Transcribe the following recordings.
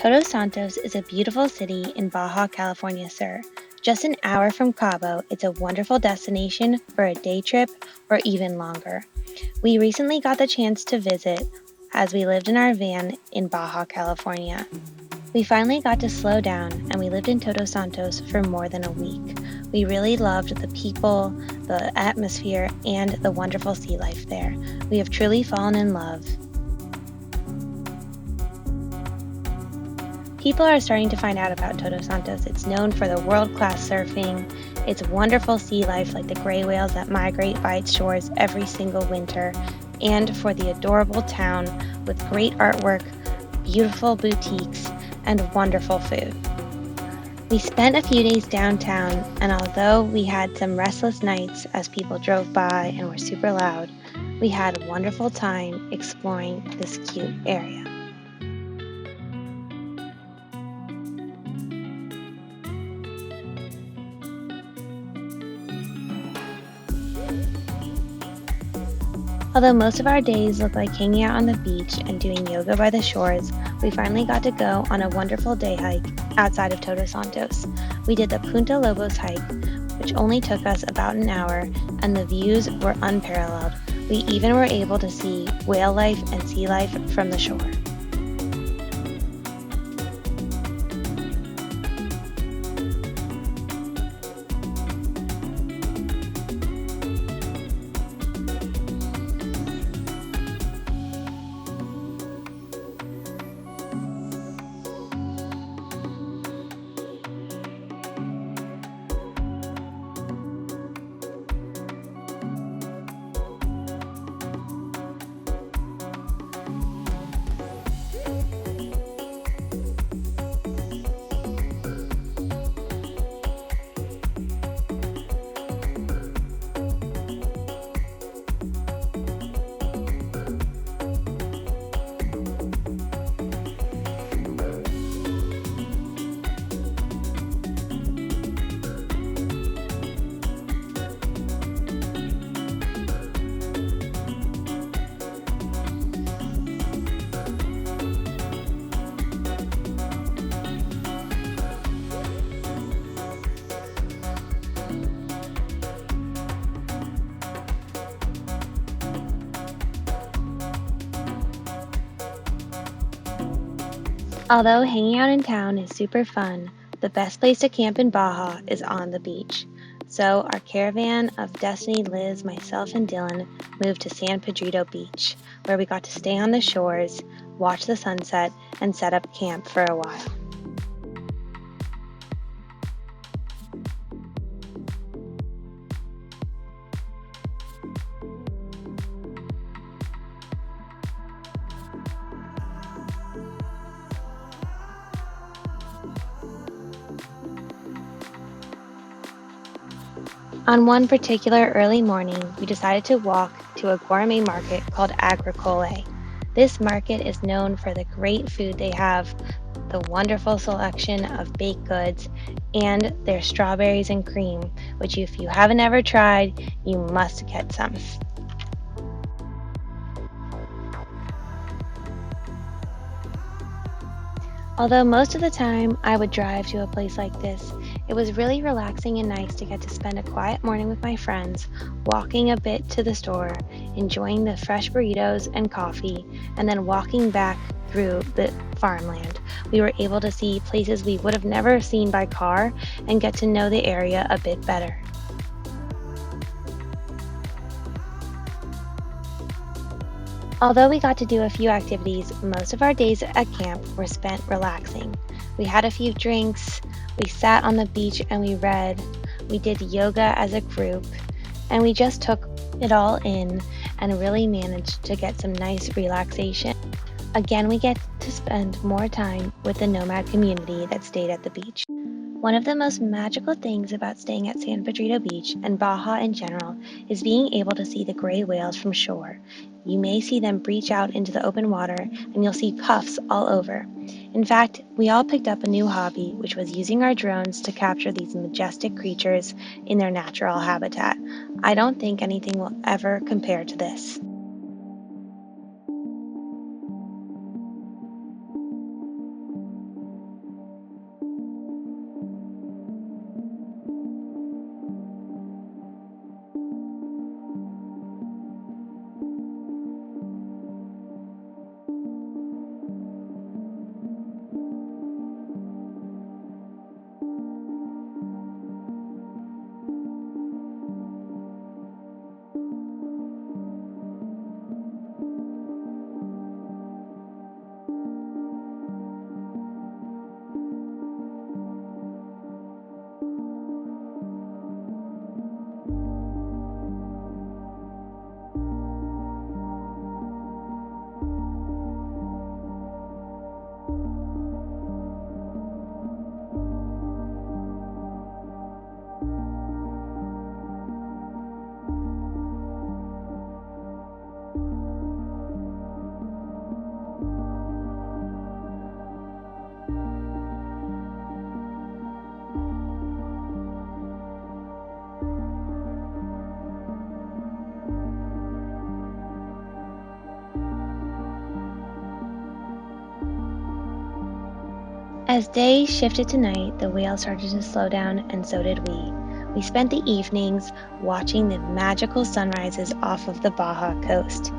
Todos Santos is a beautiful city in Baja, California, Sur. Just an hour from Cabo, it's a wonderful destination for a day trip or even longer. We recently got the chance to visit as we lived in our van in Baja, California. We finally got to slow down and we lived in Todos Santos for more than a week. We really loved the people, the atmosphere, and the wonderful sea life there. We have truly fallen in love. People are starting to find out about Todos Santos. It's known for the world-class surfing, its wonderful sea life like the gray whales that migrate by its shores every single winter, and for the adorable town with great artwork, beautiful boutiques, and wonderful food. We spent a few days downtown, and although we had some restless nights as people drove by and were super loud, we had a wonderful time exploring this cute area. Although most of our days looked like hanging out on the beach and doing yoga by the shores, we finally got to go on a wonderful day hike outside of Todos Santos. We did the Punta Lobos hike, which only took us about an hour, and the views were unparalleled. We even were able to see whale life and sea life from the shore. Although hanging out in town is super fun, the best place to camp in Baja is on the beach. So our caravan of Destiny, Liz, myself, and Dylan moved to San Pedrito Beach, where we got to stay on the shores, watch the sunset, and set up camp for a while. On one particular early morning, we decided to walk to a gourmet market called Agricole. This market is known for the great food they have, the wonderful selection of baked goods, and their strawberries and cream, which if you haven't ever tried, you must get some. Although most of the time I would drive to a place like this, it was really relaxing and nice to get to spend a quiet morning with my friends, walking a bit to the store, enjoying the fresh burritos and coffee, and then walking back through the farmland. We were able to see places we would have never seen by car and get to know the area a bit better. Although we got to do a few activities, most of our days at camp were spent relaxing. We had a few drinks, we sat on the beach and we read, we did yoga as a group, and we just took it all in and really managed to get some nice relaxation. Again, we get to spend more time with the nomad community that stayed at the beach. One of the most magical things about staying at San Pedrito Beach and Baja in general is being able to see the gray whales from shore. You may see them breach out into the open water and you'll see puffs all over. In fact, we all picked up a new hobby, which was using our drones to capture these majestic creatures in their natural habitat. I don't think anything will ever compare to this. As day shifted to night, the whales started to slow down, and so did we. We spent the evenings watching the magical sunrises off of the Baja coast.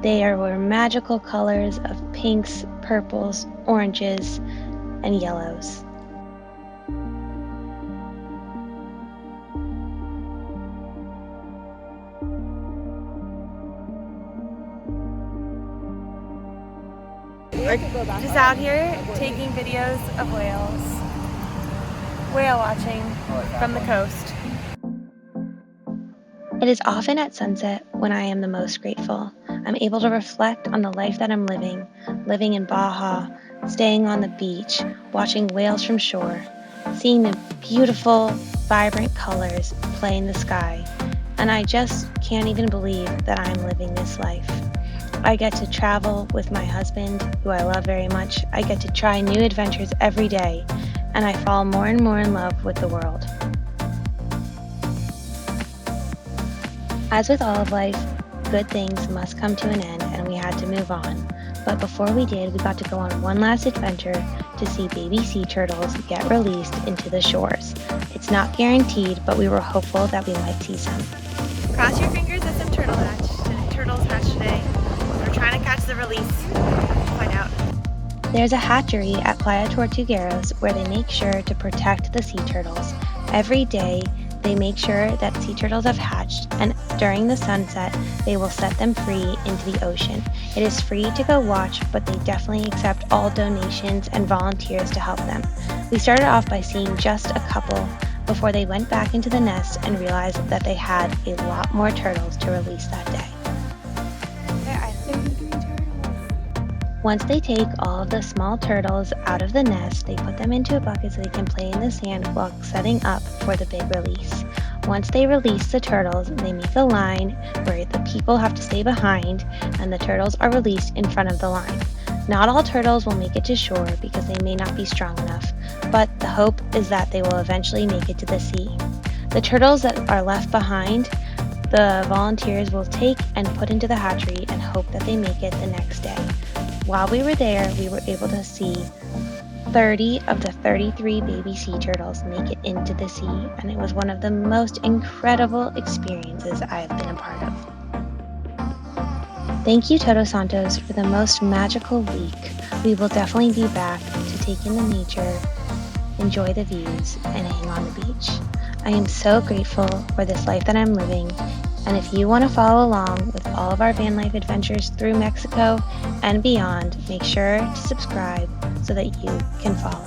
There were magical colors of pinks, purples, oranges, and yellows. We're just out here taking videos of whales. Whale watching from the coast. It is often at sunset when I am the most grateful. I'm able to reflect on the life that I'm living in Baja, staying on the beach, watching whales from shore, seeing the beautiful, vibrant colors play in the sky, and I just can't even believe that I'm living this life. I get to travel with my husband, who I love very much. I get to try new adventures every day, and I fall more and more in love with the world. As with all of life, good things must come to an end, and we had to move on. But before we did, we got to go on one last adventure to see baby sea turtles get released into the shores. It's not guaranteed, but we were hopeful that we might see some. Cross your fingers that some turtles hatch today. We're trying to catch the release. Find out. There's a hatchery at Playa Tortugueros where they make sure to protect the sea turtles. Every day, they make sure that sea turtles have hatched, and during the sunset, they will set them free into the ocean. It is free to go watch, but they definitely accept all donations and volunteers to help them. We started off by seeing just a couple before they went back into the nest and realized that they had a lot more turtles to release that day. There are 33 turtles. Once they take all of the small turtles out of the nest, they put them into a bucket so they can play in the sand while setting up for the big release. Once they release the turtles, they make a line where the people have to stay behind, and the turtles are released in front of the line. Not all turtles will make it to shore because they may not be strong enough, but the hope is that they will eventually make it to the sea. The turtles that are left behind, the volunteers will take and put into the hatchery and hope that they make it the next day. While we were there, we were able to see 30 of the 33 baby sea turtles make it into the sea, and it was one of the most incredible experiences I have been a part of. Thank you, Todos Santos, for the most magical week. We will definitely be back to take in the nature, enjoy the views, and hang on the beach. I am so grateful for this life that I'm living, and if you want to follow along with all of our van life adventures through Mexico and beyond, make sure to subscribe so that you can follow.